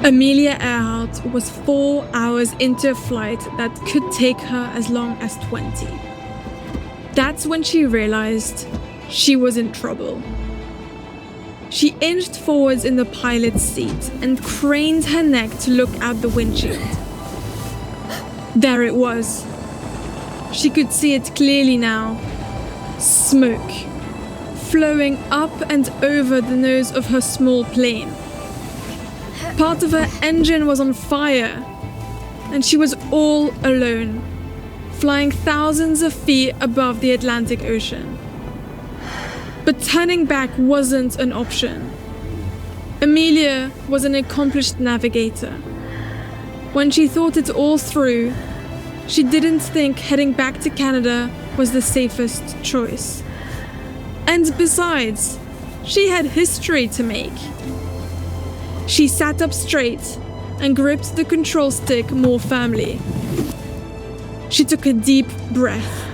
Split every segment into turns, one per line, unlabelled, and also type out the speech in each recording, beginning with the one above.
Amelia Earhart was 4 hours into a flight that could take her as long as 20. That's when she realized she was in trouble. She inched forwards in the pilot's seat and craned her neck to look out the windshield. There it was. She could see it clearly now. Smoke, flowing up and over the nose of her small plane. Part of her engine was on fire, and she was all alone, flying thousands of feet above the Atlantic Ocean. But turning back wasn't an option. Amelia was an accomplished navigator. When she thought it all through, she didn't think heading back to Canada was the safest choice. And besides, she had history to make. She sat up straight and gripped the control stick more firmly. She took a deep breath,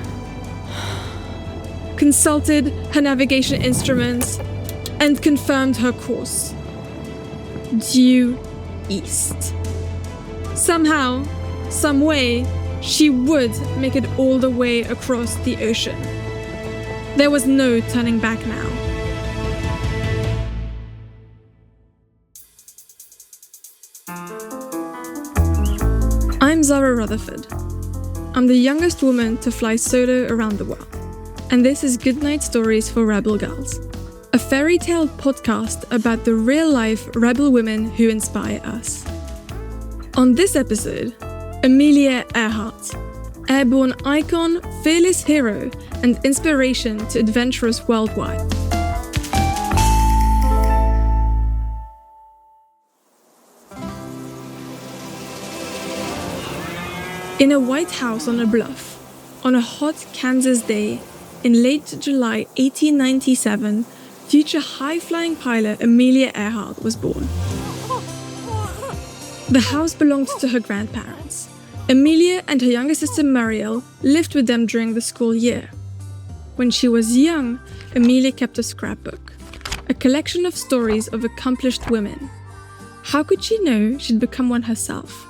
consulted her navigation instruments, and confirmed her course. Due east. Somehow, some way, she would make it all the way across the ocean. There was no turning back now. I'm Zara Rutherford. I'm the youngest woman to fly solo around the world. And this is Goodnight Stories for Rebel Girls, a fairy tale podcast about the real-life rebel women who inspire us. On this episode, Amelia Earhart, airborne icon, fearless hero, and inspiration to adventurers worldwide. In a white house on a bluff, on a hot Kansas day, in late July 1897, future high-flying pilot Amelia Earhart was born. The house belonged to her grandparents. Amelia and her younger sister Mariel lived with them during the school year. When she was young, Amelia kept a scrapbook, a collection of stories of accomplished women. How could she know she'd become one herself?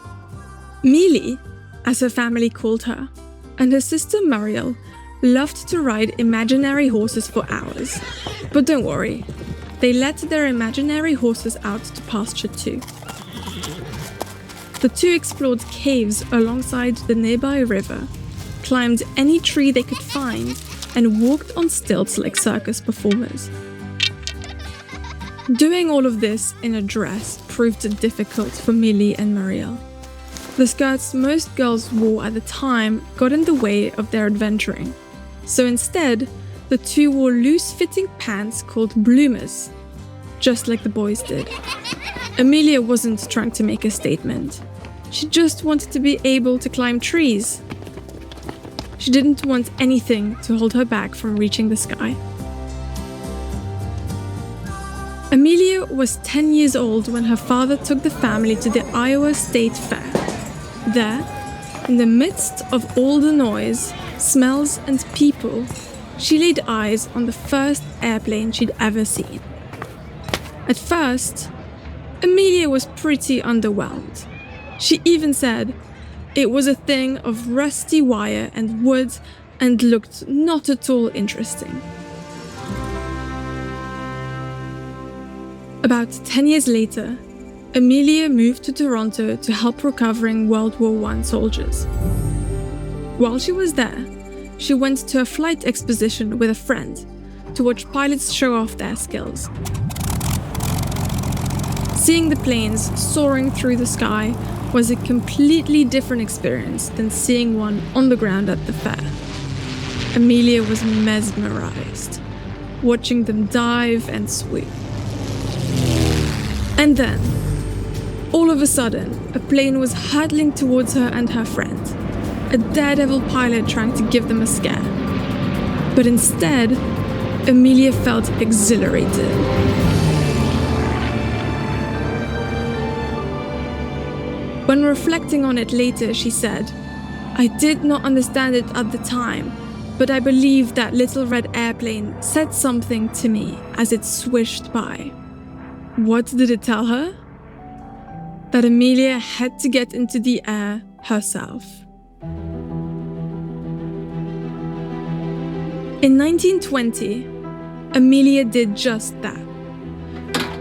Mealy, as her family called her, and her sister Mariel loved to ride imaginary horses for hours. But don't worry, they let their imaginary horses out to pasture too. The two explored caves alongside the nearby river, climbed any tree they could find, and walked on stilts like circus performers. Doing all of this in a dress proved difficult for Millie and Mariel. The skirts most girls wore at the time got in the way of their adventuring. So instead, the two wore loose-fitting pants called bloomers, just like the boys did. Amelia wasn't trying to make a statement. She just wanted to be able to climb trees. She didn't want anything to hold her back from reaching the sky. Amelia was 10 years old when her father took the family to the Iowa State Fair. There, in the midst of all the noise, smells, and people, she laid eyes on the first airplane she'd ever seen. At first, Amelia was pretty underwhelmed. She even said it was a thing of rusty wire and wood and looked not at all interesting. About 10 years later, Amelia moved to Toronto to help recovering World War I soldiers. While she was there, she went to a flight exposition with a friend to watch pilots show off their skills. Seeing the planes soaring through the sky was a completely different experience than seeing one on the ground at the fair. Amelia was mesmerized, watching them dive and swoop. And then, all of a sudden, a plane was hurtling towards her and her friend, a daredevil pilot trying to give them a scare. But instead, Amelia felt exhilarated. When reflecting on it later, she said, "I did not understand it at the time, but I believe that little red airplane said something to me as it swished by." What did it tell her? that Amelia had to get into the air herself. In 1920, Amelia did just that.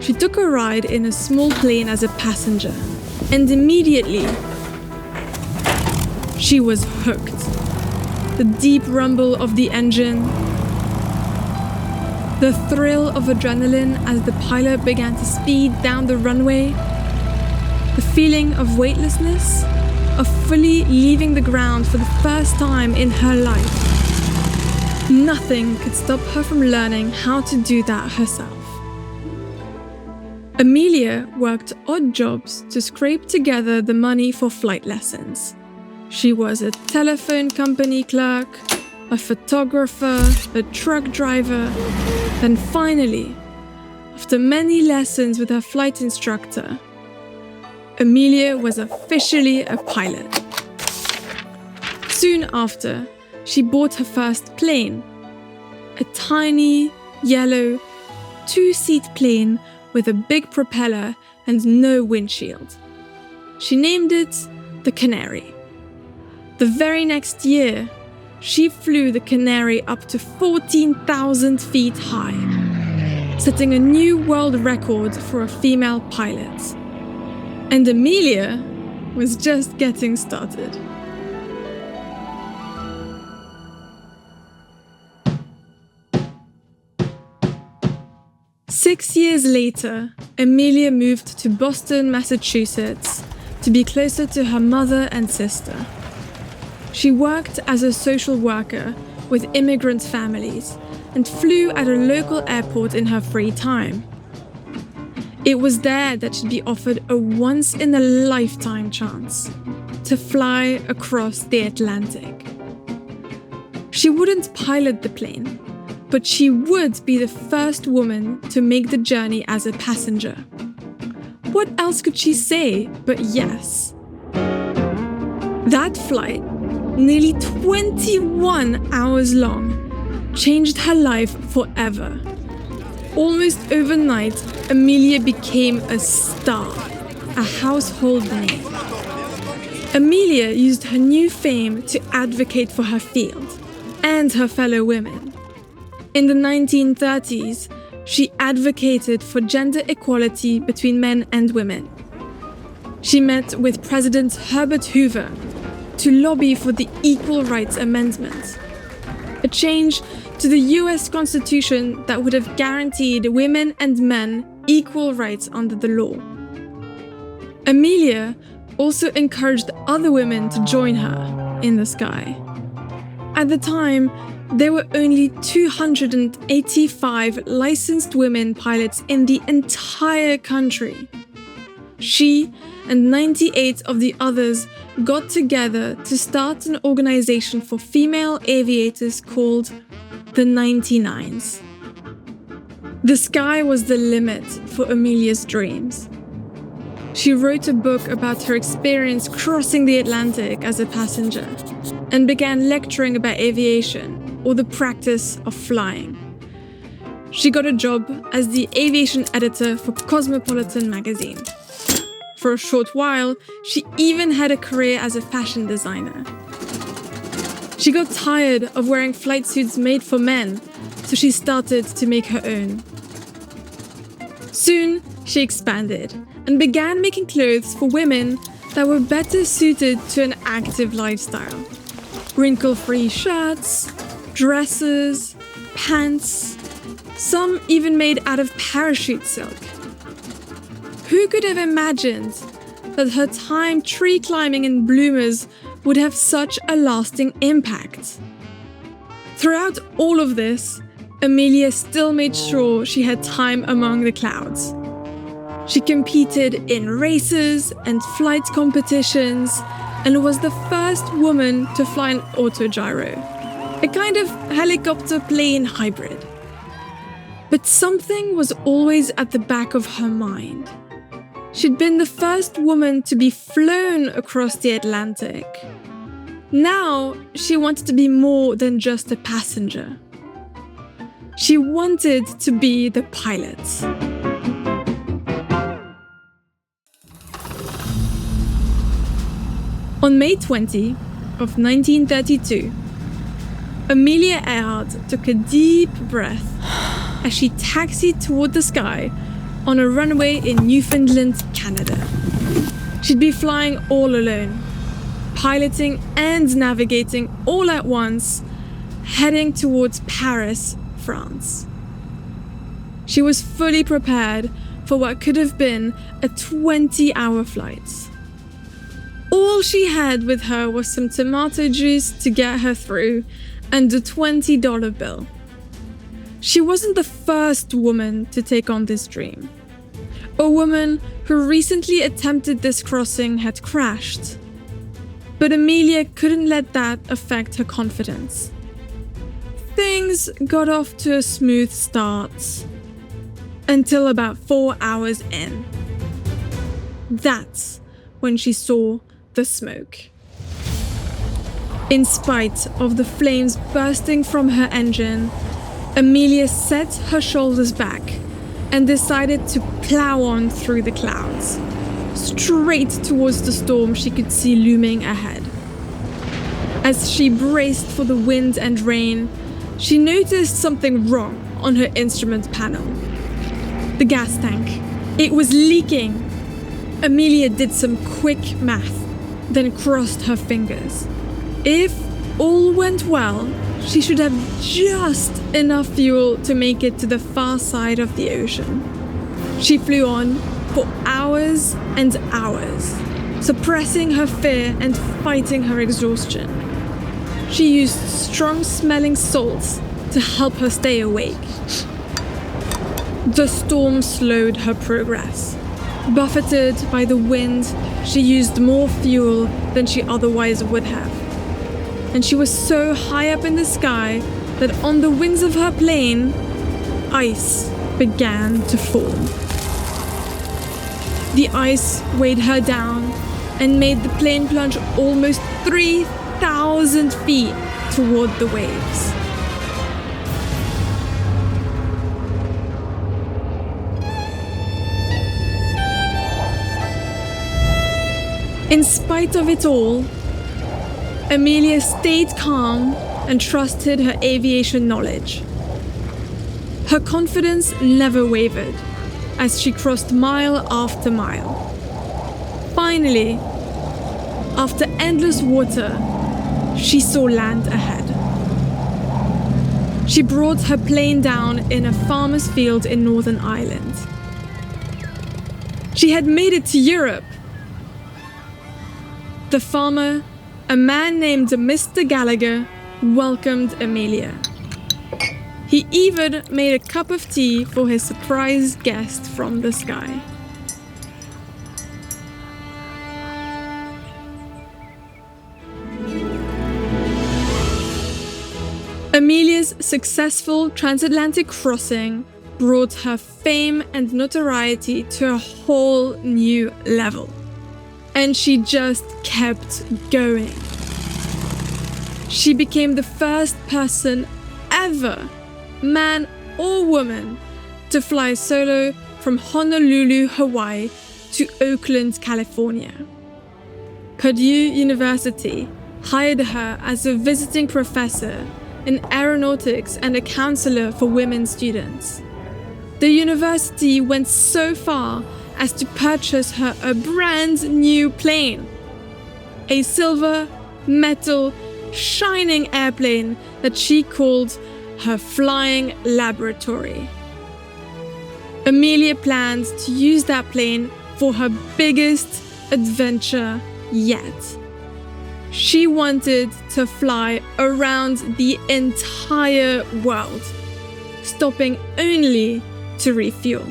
She took a ride in a small plane as a passenger, and immediately, she was hooked. The deep rumble of the engine, the thrill of adrenaline as the pilot began to speed down the runway, the feeling of weightlessness, of fully leaving the ground for the first time in her life. Nothing could stop her from learning how to do that herself. Amelia worked odd jobs to scrape together the money for flight lessons. She was a telephone company clerk, a photographer, a truck driver. Then finally, after many lessons with her flight instructor, Amelia was officially a pilot. Soon after, she bought her first plane, a tiny, yellow, two-seat plane with a big propeller and no windshield. She named it the Canary. The very next year, she flew the Canary up to 14,000 feet high, setting a new world record for a female pilot. And Amelia was just getting started. Six years later, Amelia moved to Boston, Massachusetts, to be closer to her mother and sister. She worked as a social worker with immigrant families and flew at a local airport in her free time. It was there that she'd be offered a once-in-a-lifetime chance to fly across the Atlantic. She wouldn't pilot the plane, but she would be the first woman to make the journey as a passenger. What else could she say but yes? That flight, nearly 21 hours long, changed her life forever. Almost overnight, Amelia became a star, a household name. Amelia used her new fame to advocate for her field and her fellow women. In the 1930s, she advocated for gender equality between men and women. She met with President Herbert Hoover to lobby for the Equal Rights Amendment, a change to the US Constitution that would have guaranteed women and men equal rights under the law. Amelia also encouraged other women to join her in the sky. At the time, there were only 285 licensed women pilots in the entire country. She and 98 of the others got together to start an organization for female aviators called the 99s. The sky was the limit for Amelia's dreams. She wrote a book about her experience crossing the Atlantic as a passenger and began lecturing about aviation, or the practice of flying. She got a job as the aviation editor for Cosmopolitan magazine. For a short while, she even had a career as a fashion designer. She got tired of wearing flight suits made for men, so she started to make her own. Soon, she expanded and began making clothes for women that were better suited to an active lifestyle. Wrinkle-free shirts, dresses, pants, some even made out of parachute silk. Who could have imagined that her time tree climbing in bloomers would have such a lasting impact? Throughout all of this, Amelia still made sure she had time among the clouds. She competed in races and flight competitions and was the first woman to fly an autogyro, a kind of helicopter-plane hybrid. But something was always at the back of her mind. She'd been the first woman to be flown across the Atlantic. Now, she wanted to be more than just a passenger. She wanted to be the pilot. On May 20 of 1932, Amelia Earhart took a deep breath as she taxied toward the sky on a runway in Newfoundland, Canada. She'd be flying all alone, piloting and navigating all at once, heading towards Paris, France. She was fully prepared for what could have been a 20-hour flight. All she had with her was some tomato juice to get her through and a $20 bill. She wasn't the first woman to take on this dream. A woman who recently attempted this crossing had crashed. But Amelia couldn't let that affect her confidence. Things got off to a smooth start until about 4 hours in. That's when she saw the smoke. In spite of the flames bursting from her engine, Amelia set her shoulders back and decided to plow on through the clouds, straight towards the storm she could see looming ahead. As she braced for the wind and rain, she noticed something wrong on her instrument panel. The gas tank. It was leaking. Amelia did some quick math, then crossed her fingers. If all went well, she should have just enough fuel to make it to the far side of the ocean. She flew on for hours and hours, suppressing her fear and fighting her exhaustion. She used strong-smelling salts to help her stay awake. The storm slowed her progress. Buffeted by the wind, she used more fuel than she otherwise would have. And she was so high up in the sky that on the wings of her plane, ice began to form. The ice weighed her down and made the plane plunge almost 3,000 feet toward the waves. In spite of it all, Amelia stayed calm and trusted her aviation knowledge. Her confidence never wavered as she crossed mile after mile. Finally, after endless water, she saw land ahead. She brought her plane down in a farmer's field in Northern Ireland. She had made it to Europe. The farmer, a man named Mr. Gallagher, welcomed Amelia. He even made a cup of tea for his surprise guest from the sky. Amelia's successful transatlantic crossing brought her fame and notoriety to a whole new level. And she just kept going. She became the first person ever, man or woman, to fly solo from Honolulu, Hawaii to Oakland, California. Purdue University hired her as a visiting professor in aeronautics and a counselor for women students. The university went so far as to purchase her a brand new plane. A silver, metal, shining airplane that she called her flying laboratory. Amelia planned to use that plane for her biggest adventure yet. She wanted to fly around the entire world, stopping only to refuel.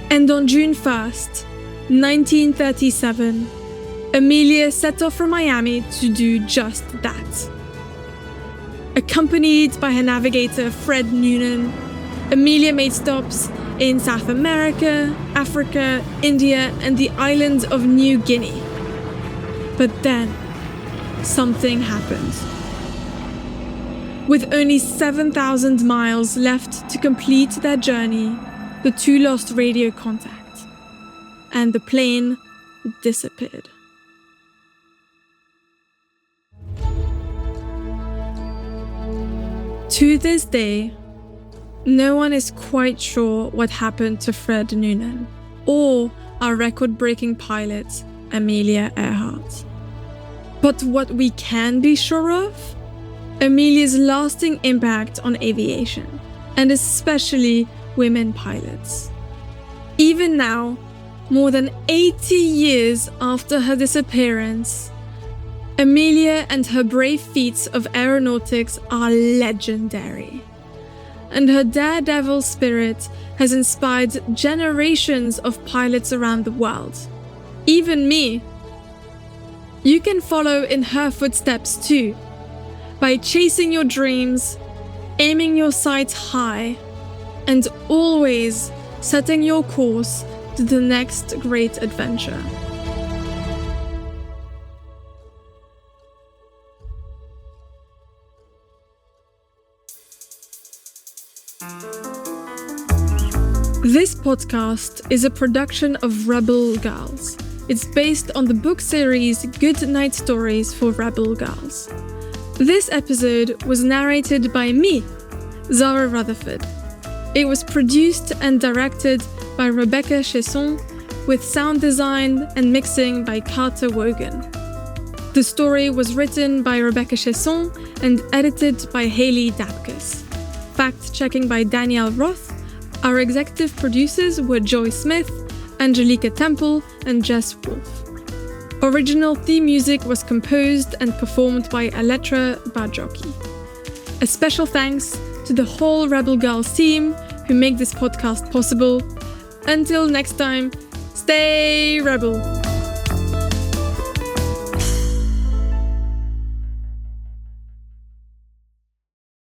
And on June 1st, 1937, Amelia set off from Miami to do just that. Accompanied by her navigator, Fred Noonan, Amelia made stops in South America, Africa, India, and the island of New Guinea. But then, something happened. With only 7,000 miles left to complete their journey, the two lost radio contact, and the plane disappeared. To this day, no one is quite sure what happened to Fred Noonan or our record-breaking pilot, Amelia Earhart. But what we can be sure of? Amelia's lasting impact on aviation, and especially women pilots. Even now, more than 80 years after her disappearance, Amelia and her brave feats of aeronautics are legendary. And her daredevil spirit has inspired generations of pilots around the world. Even me. You can follow in her footsteps too, by chasing your dreams, aiming your sights high, and always setting your course to the next great adventure. This podcast is a production of Rebel Girls. It's based on the book series Good Night Stories for Rebel Girls. This episode was narrated by me, Zara Rutherford. It was produced and directed by Rebecca Chaisson, with sound design and mixing by Carter Woghan. The story was written by Rebecca Chaisson and edited by Haley Dapkus. Fact-checking by Danielle Roth. Our executive producers were Joy Smith, Anjelika Temple, and Jes Wolfe. Original theme music was composed and performed by Elettra Bargiacchi. A special thanks to the whole Rebel Girls team who make this podcast possible. Until next time, stay rebel!